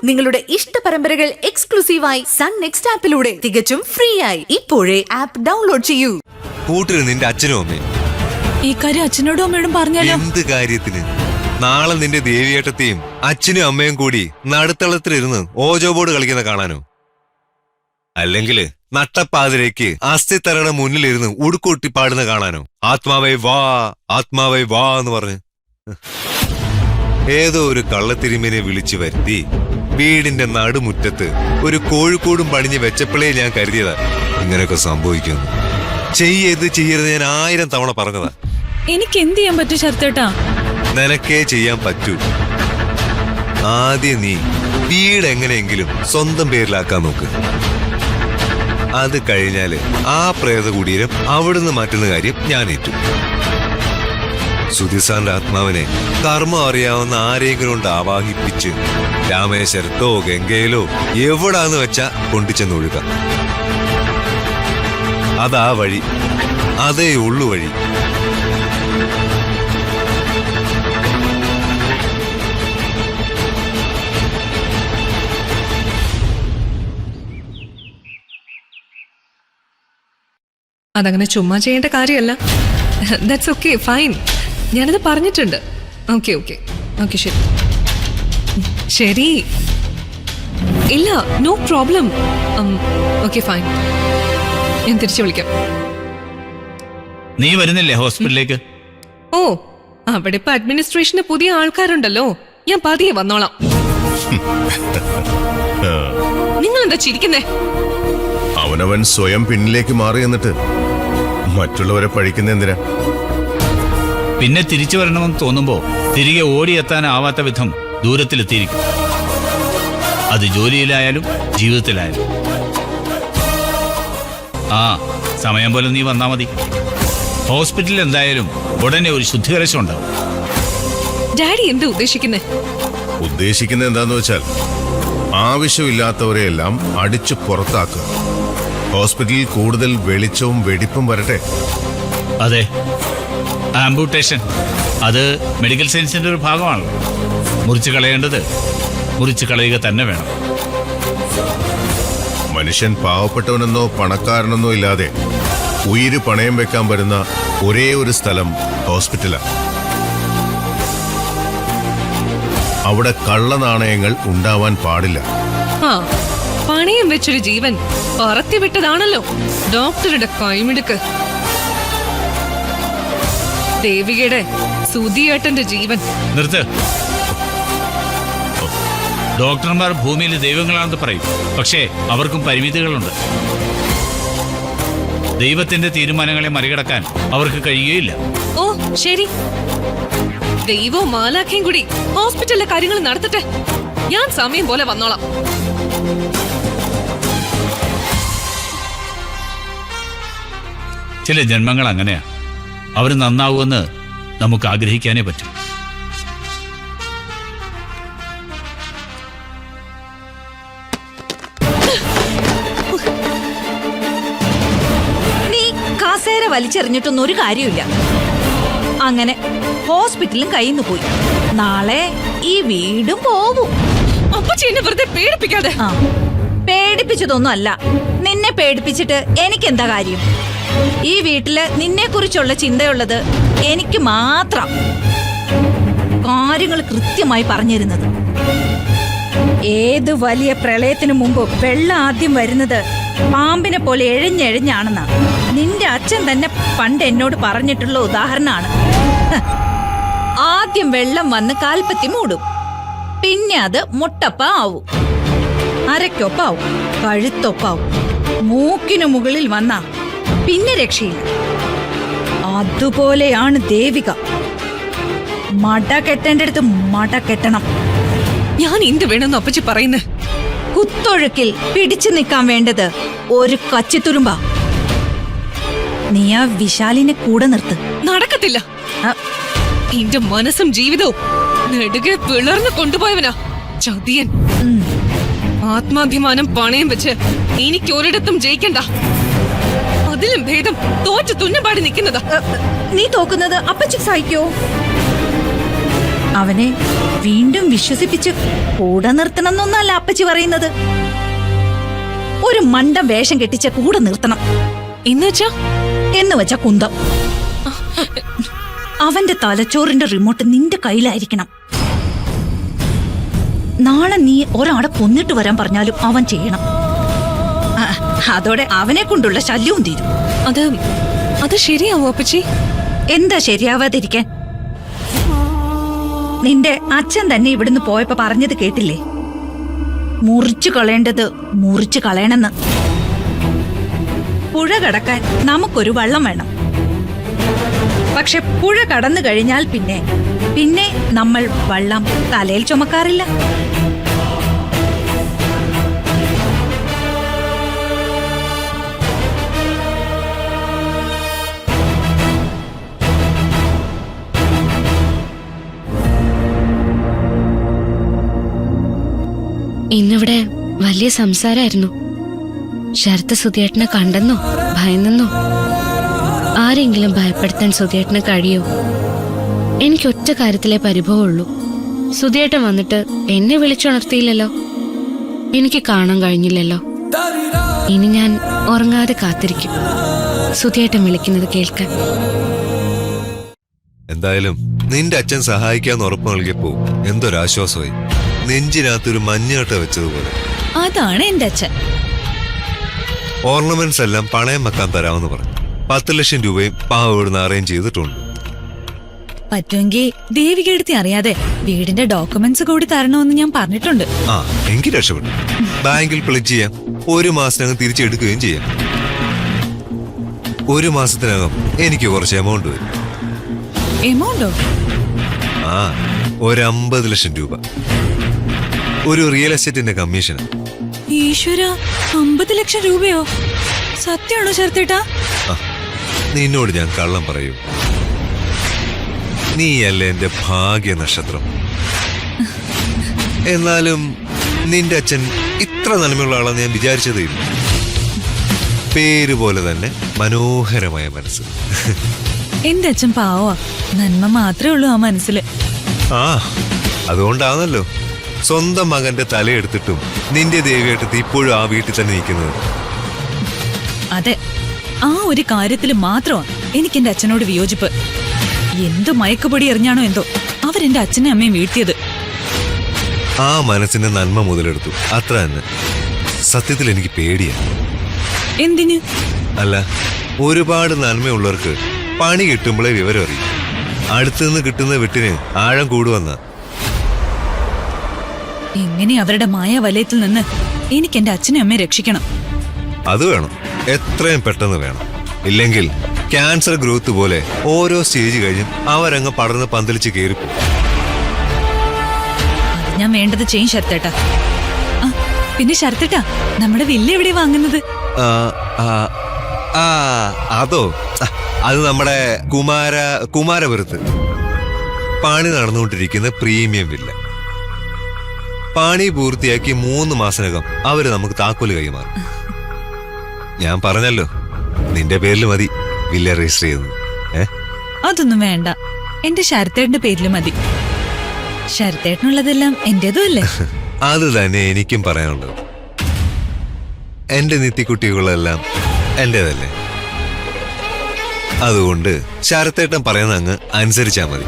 നിങ്ങളുടെ ഇഷ്ട പരമ്പരകൾ എക്സ്ക്ലൂസീവായി സൺ നെക്സ്റ്റ് ആപ്പിലൂടെ തികച്ചും ഫ്രീ ആയി ഇപ്പോഴേ ആപ്പ് ഡൗൺലോഡ് ചെയ്യൂ. കൂട്ടിന് നിന്റെ അച്ഛനും അമ്മയും ഈ കാര്യം അച്ഛനോടും അമ്മയോടും പറഞ്ഞാലോ? എന്ത് കാര്യത്തിന്? നാളെ നിന്റെ ദേവിയേട്ടത്തെയും അച്ഛനും അമ്മയും കൂടി നടുത്തളത്തിലിരുന്ന് ഓജോ ബോർഡ് കളിക്കുന്ന കാണാനോ? അല്ലെങ്കിൽ നട്ടപ്പാതിരേക്ക് അസ്ഥിത്തറയുടെ മുന്നിലിരുന്ന് ഉടുക്കൂട്ടി പാടുന്ന കാണാനോ? ആത്മാവേ വാ, ആത്മാവേ വാ എന്ന് പറഞ്ഞ് ഏതോ ഒരു കള്ളത്തിരിമിനെ വിളിച്ചു വരുത്തി വീടിന്റെ നടുമുറ്റത്ത് ഒരു കോഴിക്കോടും പണിഞ്ഞ് വെച്ചപ്പോഴേ ഞാൻ കരുതിയതാ ഇങ്ങനെയൊക്കെ സംഭവിക്കുന്നു. ചെയ്യരുത് ഞാൻ 1000 തവണ പറഞ്ഞതാ. എനിക്ക് എന്ത് ചെയ്യാൻ പറ്റും ശരത്തേട്ടാ? നിനക്കേ ചെയ്യാൻ പറ്റൂ. ആദ്യം നീ വീട് എങ്ങനെയെങ്കിലും സ്വന്തം പേരിലാക്കാൻ നോക്ക്. അത് കഴിഞ്ഞാല് ആ പ്രേത കുടീരം അവിടുന്ന് മാറ്റുന്ന കാര്യം ഞാൻ ഏറ്റു. സുധിസാന്റെ ആത്മാവിനെ കർമ്മം അറിയാവുന്ന ആരെങ്കിലും കൊണ്ട് ആവാഹിപ്പിച്ച് രാമേശ്വരത്തോ ഗംഗയിലോ എവിടാന്ന് വെച്ചാ കൊണ്ടുചെന്ന് ഒഴുക. അതാ വഴി, അതേ ഉള്ളു വഴി. അതങ്ങനെ ചുമ്മാ ചെയ്യേണ്ട കാര്യമല്ല. That's okay, fine. ഞാനത് പറഞ്ഞിട്ടുണ്ട്. ഓക്കെ ഓക്കെ ഓക്കെ, ശരി ശരി, ഇല്ല, നോ പ്രോബ്ലം. ഓക്കെ ഫൈൻ, ഞാൻ തിരിച്ചു വിളിക്കാം. നീ വരുന്നില്ലേ ഹോസ്പിറ്റലിലേക്ക്? ഓ, അവിടെ ഇപ്പൊ അഡ്മിനിസ്ട്രേഷന് പുതിയ ആൾക്കാരുണ്ടല്ലോ, ഞാൻ പതിയെ വന്നോളാം. നിങ്ങൾ എന്താ ചിരിക്കുന്നേ? അവനവൻ സ്വയം പിന്നിലേക്ക് മാറി എന്നിട്ട് മറ്റുള്ളവരെ പഴിക്കുന്ന എന്തിനാ? പിന്നെ തിരിച്ചു വരണമെന്ന് തോന്നുമ്പോ തിരികെ ഓടിയെത്താനാവാത്ത വിധം ദൂരത്തിലെത്തിയിരിക്കും. അത് ജോലിയിലായാലും ജീവിതത്തിലായാലും. ആ സമയം പോലെ നീ വന്നാ മതി. ഹോസ്പിറ്റലിൽ എന്തായാലും ഉടനെ ഒരു ശുദ്ധീകരണം ഉണ്ടാവും. ഡാഡി എന്താ ഉദ്ദേശിക്കുന്നേ? ഉദ്ദേശിക്കുന്നത് എന്താന്ന് വെച്ചാൽ ആവശ്യമില്ലാത്തവരെയെല്ലാം അടിച്ചു പുറത്താക്കുക. ഹോസ്പിറ്റലിൽ കൂടുതൽ വെളിച്ചവും വെടിപ്പും വരട്ടെ. അതെ, ആംബുട്ടേഷൻ അത് മെഡിക്കൽ സയൻസിന്റെ ഒരു ഭാഗമാണല്ലോ. മുറിച്ചു കളയേണ്ടത് മുറിച്ചു കളയുക തന്നെ വേണം. മനുഷ്യൻ പാവപ്പെട്ടവനെന്നോ പണക്കാരനെന്നോ ഇല്ലാതെ ഉയിര് പണയം വെക്കാൻ വരുന്ന ഒരേ ഒരു സ്ഥലം ഹോസ്പിറ്റലാണ്. അവിടെ കള്ളനാണയങ്ങൾ ഉണ്ടാവാൻ പാടില്ല. ആ, പണയം വെച്ചൊരു ജീവൻ പറത്തിവിട്ടതാണല്ലോ ഡോക്ടറുടെ കൈമിടുക്ക്. ദേവികയുടെ സുധിയേട്ടന്റെ ജീവൻ. നിർത്ത്. ഡോക്ടർമാർ ഭൂമിയിൽ ദൈവങ്ങളാണെന്ന് പറയും, പക്ഷേ അവർക്കും പരിമിതികളുണ്ട്. ദൈവത്തിന്റെ തീരുമാനങ്ങളെ മറികടക്കാൻ അവർക്ക് കഴിയുകയില്ല. ഓ ശരി, ദൈവവും മാലാഖയും കൂടി ഹോസ്പിറ്റലിലെ കാര്യങ്ങൾ നടത്തട്ടെ. ഞാൻ സമയം പോലെ വന്നോളാം. ചില ജന്മങ്ങൾ അങ്ങനെയാ. അവർ നന്നാവുമെന്ന് നമുക്ക് ആഗ്രഹിക്കാനേ പറ്റും. നീ കാസേര വലിച്ചെറിഞ്ഞിട്ടൊന്നും ഒരു കാര്യമില്ല. അങ്ങനെ ഹോസ്പിറ്റലും കയ്യിൽ നിന്ന് പോയി. നാളെ ഈ വീടും പോവും. അപ്പച്ചി എന്നെ വെറുതെ പേടിപ്പിക്കാതെ. ആ, പേടിപ്പിച്ചതൊന്നും അല്ല. നിന്നെ പേടിപ്പിച്ചിട്ട് എനിക്കെന്താ കാര്യം? ഈ വീട്ടില് നിന്നെ കുറിച്ചുള്ള ചിന്തയുള്ളത് എനിക്ക് മാത്രം. കാര്യങ്ങൾ കൃത്യമായി പറഞ്ഞിരുന്നത്. ഏത് വലിയ പ്രളയത്തിനു മുമ്പ് വെള്ളം ആദ്യം വരുന്നത് പാമ്പിനെ പോലെ എഴഞ്ഞെഴഞ്ഞാണെന്നാ നിന്റെ അച്ഛൻ തന്നെ പണ്ട് എന്നോട് പറഞ്ഞിട്ടുള്ള ഉദാഹരണമാണ്. ആദ്യം വെള്ളം വന്ന് കാൽപ്പത്തി മൂടും, പിന്നെ അത് മുട്ടപ്പ ആവും, അരക്കൊപ്പാവും, കഴുത്തൊപ്പാവും, മൂക്കിനു മുകളിൽ വന്ന പിന്നെ രക്ഷയില്ല. അതുപോലെയാണ് ദേവിക. മട കെട്ടേണ്ടടുത്ത് മട കെട്ടണം. ഞാൻ എന്ത് വേണമെന്ന് അപ്പച്ചി പറയുന്നേ? കുത്തൊഴുക്കിൽ പിടിച്ചു നിൽക്കാൻ വേണ്ടത് ഒരു കച്ചിത്തുരുമ്പ. നീ ആ വിശാലിനെ കൂടെ നിർത്ത്. നടക്കത്തില്ല. എന്റെ മനസ്സും ജീവിതവും നെടുകെ പിളർന്നു കൊണ്ടുപോയവനാ ചതിയൻ. ആത്മാഭിമാനം പണയം വെച്ച് എനിക്ക് ഒരിടത്തും ജയിക്കണ്ട. അതിലും ഭേദം തോറ്റു തുന്നപാടി നിൽക്കുന്നതാ. നീ തോക്കുന്നത് അപ്പച്ചി സഹിക്കോ? അവനെ വീണ്ടും വിശ്വസിപ്പിച്ച് കൂടെ നിർത്തണം എന്നൊന്നല്ല അപ്പച്ചി പറയുന്നത്. ഒരു മണ്ടം വേഷം കെട്ടിച്ച കൂടെ നിർത്തണം എന്നുവെച്ചാ എന്ന് വെച്ച കുന്തം. അവന്റെ തലച്ചോറിന്റെ റിമോട്ട് നിന്റെ കയ്യിലായിരിക്കണം. നാളെ നീ ഒരാളെ കൊന്നിട്ട് വരാൻ പറഞ്ഞാലും അവൻ ചെയ്യണം. അതോടെ അവനെ കൊണ്ടുള്ള ശല്യവും തീരും. അത് ശരിയാവോ അപ്പച്ചി? എന്താ ശരിയാവാതിരിക്കാൻ? നിന്റെ അച്ഛൻ തന്നെ ഇവിടുന്ന് പോയപ്പോ പറഞ്ഞത് കേട്ടില്ലേ? മുറിച്ചു കളയേണ്ടത് മുറിച്ചു കളയണമെന്ന്. പുഴ കടക്കാൻ നമുക്കൊരു വള്ളം വേണം. പക്ഷെ പുഴ കടന്നു കഴിഞ്ഞാൽ പിന്നെ നമ്മൾ വള്ളം തലയിൽ ചുമക്കാറില്ല. ഇന്നിവിടെ വലിയ സംസാരമായിരുന്നു. ശരത്ത് സുധിയേട്ടനെ കണ്ടെന്നോ ഭയന്നെന്നോ? ആരെങ്കിലും ഭയപ്പെടുത്താൻ സുധിയേട്ടന് കഴിയോ? എനിക്കൊറ്റ കാര്യത്തിലെ പരിഭവമുള്ളൂ. സുധിയേട്ടൻ വന്നിട്ട് എന്നെ വിളിച്ചുണർത്തിയില്ലല്ലോ, എനിക്ക് കാണാൻ കഴിഞ്ഞില്ലല്ലോ. ഇനി ഞാൻ ഉറങ്ങാതെ കാത്തിരിക്കും സുധിയേട്ടൻ വിളിക്കുന്നത് കേൾക്കാൻ. എന്തായാലും നിന്റെ അച്ഛൻ സഹായിക്കാന്ന് ഉറപ്പ് നൽകിയപ്പോ എന്തൊരാശ്വാസമായി. നെഞ്ചിനകത്തൊരു മഞ്ഞകട്ട വെച്ചതുപോലെ. അതാണ് എന്റെ അച്ഛൻ. ഓർണമെന്റ്സ് എല്ലാം പണയം വെക്കാൻ തരാമെന്ന് പറഞ്ഞു. 10 ലക്ഷം രൂപയും പാവ ഇവിടുന്ന് അറേഞ്ച് ചെയ്തിട്ടുണ്ട്. പറ്റുമെങ്കിൽ ദേവികയെടുത്തി അറിയാതെ വീടിന്റെ ഡോക്യുമെന്റ്സ് കൂടി തരണമെന്ന് ഞാൻ പറഞ്ഞിട്ടുണ്ട്. ആ എനിക്ക് രക്ഷപ്പെട്ടു. ബാങ്കിൽ പ്ലജ് ചെയ്യാം. 1 മാസത്തിനകം തിരിച്ചെടുക്കുകയും ചെയ്യാം. 1 മാസത്തിനകം എനിക്ക് കുറച്ച് എമൗണ്ട് വരും. എമൗണ്ടോ? ആ ഒരു 50 ലക്ഷം രൂപ. ഒരു റിയൽ എസ്റ്റേറ്റിന്റെ കമ്മീഷൻ. ഈശ്വര, 50 ലക്ഷം രൂപയോ? സത്യമാണോ ശരത്തേട്ടാ? നിന്നോട് ഞാൻ കള്ളം പറയൂ? നീയല്ലേ എന്റെ ഭാഗ്യ നക്ഷത്രം. എന്നാലും നിന്റെ അച്ഛൻ ഇത്ര നന്മയുള്ള ആളാന്ന് ഞാൻ വിചാരിച്ചതേയില്ല. പേര് പോലെ തന്നെ മനോഹരമായ മനസ്സ്. എന്റെ അച്ഛൻ പാവാ, നന്മ മാത്രമേ ഉള്ളൂ ആ മനസ്സില്. ആ അതുകൊണ്ടാണല്ലോ സ്വന്തം മകന്റെ തലയെടുത്തിട്ടും നിന്റെ ദേവിയായിട്ട് ഇപ്പോഴും ആ വീട്ടിൽ തന്നെ നിൽക്കുന്നത്. അതെ, ആ ഒരു കാര്യത്തിൽ മാത്രമാണ് എനിക്ക് എന്റെ അച്ഛനോട് വിയോജിപ്പ്. എന്ത് മയക്കുപൊടി എറിഞ്ഞാണോ എന്തോ അവരെന്റെ അച്ഛനെ അമ്മയും വീഴ്ത്തിയത്. ആ മനസ്സിന്റെ നന്മ മുതലെടുത്തു, അത്ര തന്നെ. സത്യത്തിൽ എനിക്ക് പേടിയാണ്. എന്തിന്? അല്ല, ഒരുപാട് നന്മയുള്ളവർക്ക് പണി കിട്ടുമ്പോഴേ വിവരം അറിയും. അടുത്തുനിന്ന് കിട്ടുന്ന വെട്ടിന് ആഴം കൂടുവന്ന. എങ്ങനെ അവരുടെ മായാവലയത്തിൽ നിന്ന് എനിക്ക് എന്റെ അച്ഛനെ അമ്മയെ രക്ഷിക്കണം. അത് വേണം, എത്രയും പെട്ടെന്ന് വേണം. ഇല്ലെങ്കിൽ ക്യാൻസർ ഗ്രോത്ത് പോലെ ഓരോ സ്റ്റേജ് കഴിഞ്ഞും അവരങ്ങ് പടർന്ന് പന്തലിച്ച് കയറിപ്പോ. അത് ഞാൻ വേണ്ടത് ചെയ്യും ശരത്തേട്ടാ. പിന്നെ ശരത്തേട്ടാ, നമ്മുടെ വില്ല എവിടെ വാങ്ങുന്നത്? അതോ, അത് നമ്മുടെ കുമാരപുരത്ത് പണി നടന്നുകൊണ്ടിരിക്കുന്ന പ്രീമിയം വില്ല. പണി പൂർത്തിയാക്കി 3 മാസത്തിനകം അവര് നമുക്ക് താക്കോല് കൈമാറും. ഞാൻ പറഞ്ഞല്ലോ, നിന്റെ പേരിൽ മതി വില്ല രജിസ്റ്റർ ചെയ്യുന്നത്. അതൊന്നും വേണ്ട, എന്റെ ശരത്തേട്ടന്റെ പേരിൽ മതി. ശരത്തേട്ടനുള്ളതെല്ലാം എന്റേതും അല്ലേ? അത് തന്നെ എനിക്കും പറയാനുള്ളത്. എന്റെ നിത്യക്കുട്ടികളെല്ലാം എന്റേതല്ലേ. അതുകൊണ്ട് ശരത്തേട്ടൻ പറയുന്ന അങ്ങ് അനുസരിച്ചാ മതി.